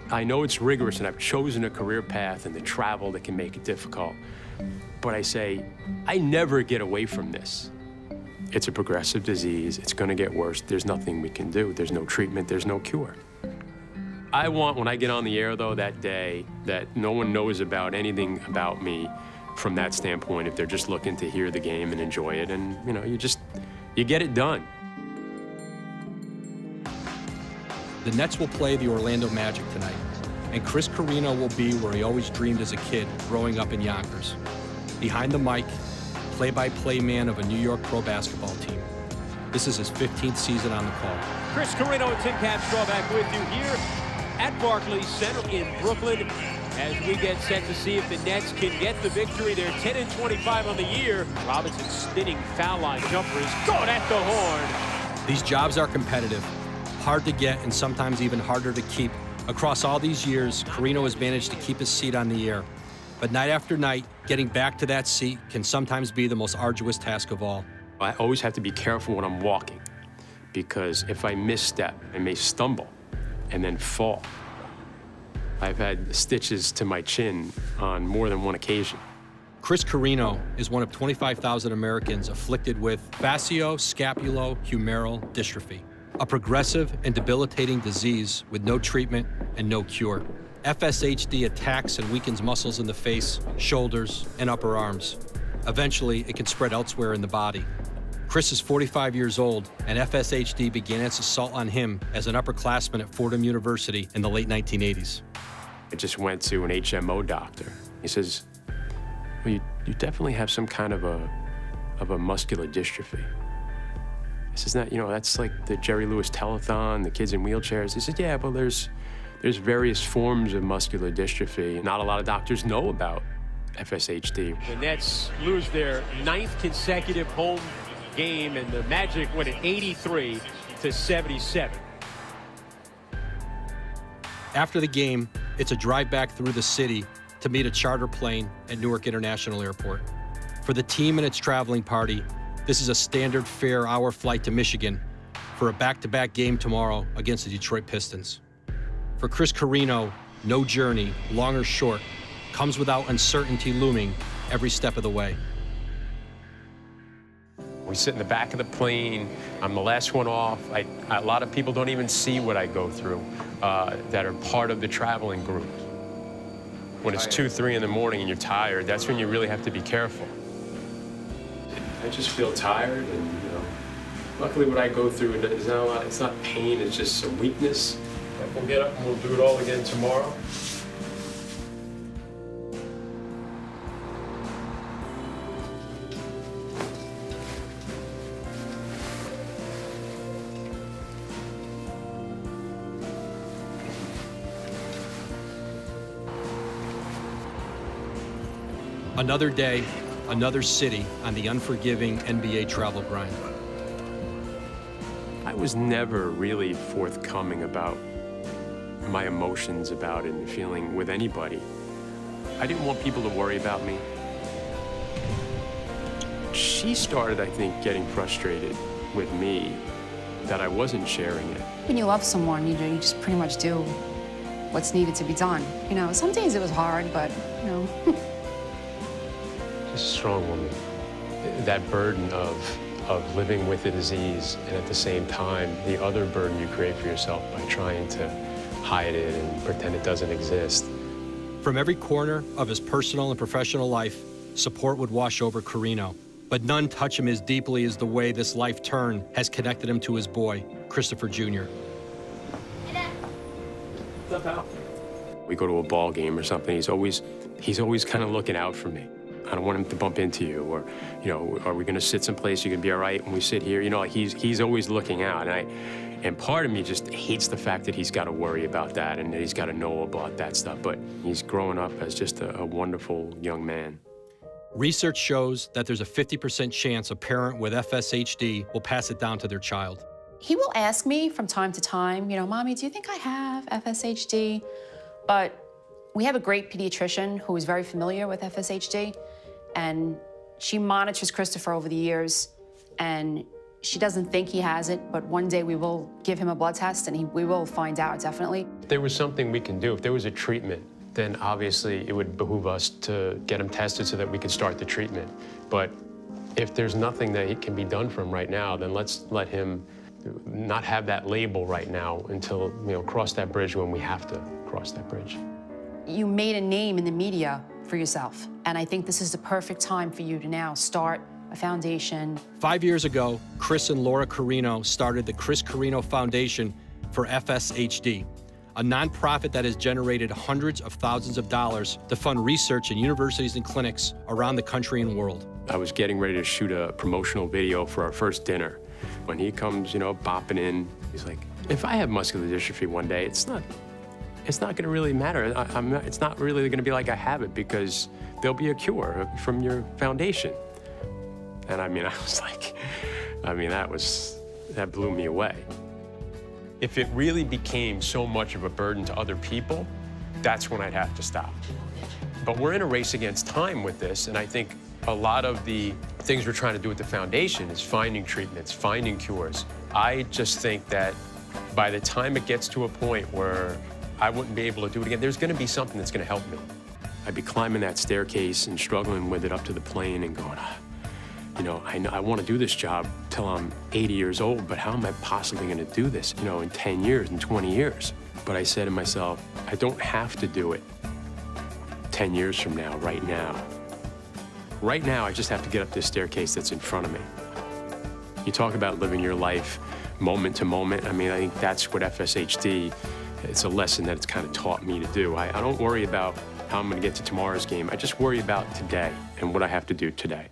I know it's rigorous, and I've chosen a career path and the travel that can make it difficult. But I say, I never get away from this. It's a progressive disease. It's going to get worse. There's nothing we can do. There's no treatment. There's no cure. I want, when I get on the air, though, that day, that no one knows about anything about me from that standpoint, if they're just looking to hear the game and enjoy it. And, you know, you get it done. The Nets will play the Orlando Magic tonight, and Chris Carrino will be where he always dreamed as a kid growing up in Yonkers. Behind the mic, play-by-play man of a New York pro basketball team. This is his 15th season on the call. Chris Carrino and Tim Capstraw back with you here at Barclays Center in Brooklyn as we get set to see if the Nets can get the victory. They're 10-25 on the year. Robinson's spinning foul line jumper is going at the horn. These jobs are competitive, hard to get, and sometimes even harder to keep. Across all these years, Carrino has managed to keep his seat on the air. But night after night, getting back to that seat can sometimes be the most arduous task of all. I always have to be careful when I'm walking, because if I misstep, I may stumble and then fall. I've had stitches to my chin on more than one occasion. Chris Carrino is one of 25,000 Americans afflicted with facioscapulohumeral dystrophy, a progressive and debilitating disease with no treatment and no cure. FSHD attacks and weakens muscles in the face, shoulders, and upper arms. Eventually, it can spread elsewhere in the body. Chris is 45 years old, and FSHD began its assault on him as an upperclassman at Fordham University in the late 1980s. I just went to an HMO doctor. He says, well, you definitely have some kind of a muscular dystrophy. I says, that's like the Jerry Lewis telethon, the kids in wheelchairs. He said, yeah, but there's various forms of muscular dystrophy. Not a lot of doctors know about FSHD. The Nets lose their 9th consecutive home game, and the Magic win it 83-77. After the game, it's a drive back through the city to meet a charter plane at Newark International Airport. For the team and its traveling party, this is a standard fare hour flight to Michigan for a back-to-back game tomorrow against the Detroit Pistons. For Chris Carrino, no journey, long or short, comes without uncertainty looming every step of the way. We sit in the back of the plane. I'm the last one off. A lot of people don't even see what I go through that are part of the traveling group. When it's 2, 3 in the morning and you're tired, that's when you really have to be careful. I just feel tired, and luckily what I go through is not a lot. It's not pain, it's just some weakness. We'll get up and we'll do it all again tomorrow. Another day, another city on the unforgiving NBA travel grind. I was never really forthcoming about my emotions about it and feeling with anybody. I didn't want people to worry about me. She started, I think, getting frustrated with me that I wasn't sharing it. When you love someone, you just pretty much do what's needed to be done. Some days it was hard, but, Just a strong woman. That burden of living with the disease, and at the same time, the other burden you create for yourself by trying to hide it and pretend it doesn't exist. From every corner of his personal and professional life, support would wash over Carrino. But none touch him as deeply as the way this life turn has connected him to his boy, Christopher Jr. What's up, pal? We go to a ball game or something, he's always kind of looking out for me. I don't want him to bump into you, or, are we gonna sit someplace you can be all right when we sit here? He's always looking out, and part of me just hates the fact that he's got to worry about that and that he's got to know about that stuff, but he's growing up as just a wonderful young man. Research shows that there's a 50% chance a parent with FSHD will pass it down to their child. He will ask me from time to time, Mommy, do you think I have FSHD? But we have a great pediatrician who is very familiar with FSHD, and she monitors Christopher over the years, and She doesn't think he has it, but one day we will give him a blood test and we will find out, definitely. If there was something we can do, if there was a treatment, then obviously it would behoove us to get him tested so that we can start the treatment. But if there's nothing that can be done for him right now, then let's let him not have that label right now until, cross that bridge when we have to cross that bridge. You made a name in the media for yourself, and I think this is the perfect time for you to now start a foundation. 5 years ago, Chris and Laura Carrino started the Chris Carrino Foundation for FSHD, a nonprofit that has generated hundreds of thousands of dollars to fund research in universities and clinics around the country and world. I was getting ready to shoot a promotional video for our first dinner. When he comes, bopping in, he's like, if I have muscular dystrophy one day, it's not gonna really matter. It's not really gonna be like I have it because there'll be a cure from your foundation. And I was like, that blew me away. If it really became so much of a burden to other people, that's when I'd have to stop. But we're in a race against time with this, and I think a lot of the things we're trying to do with the foundation is finding treatments, finding cures. I just think that by the time it gets to a point where I wouldn't be able to do it again, there's gonna be something that's gonna help me. I'd be climbing that staircase and struggling with it up to the plane and going, I want to do this job till I'm 80 years old, but how am I possibly going to do this, in 10 years, in 20 years? But I said to myself, I don't have to do it 10 years from now, right now. Right now, I just have to get up this staircase that's in front of me. You talk about living your life moment to moment. I think that's what FSHD, it's a lesson that it's kind of taught me to do. I don't worry about how I'm going to get to tomorrow's game. I just worry about today and what I have to do today.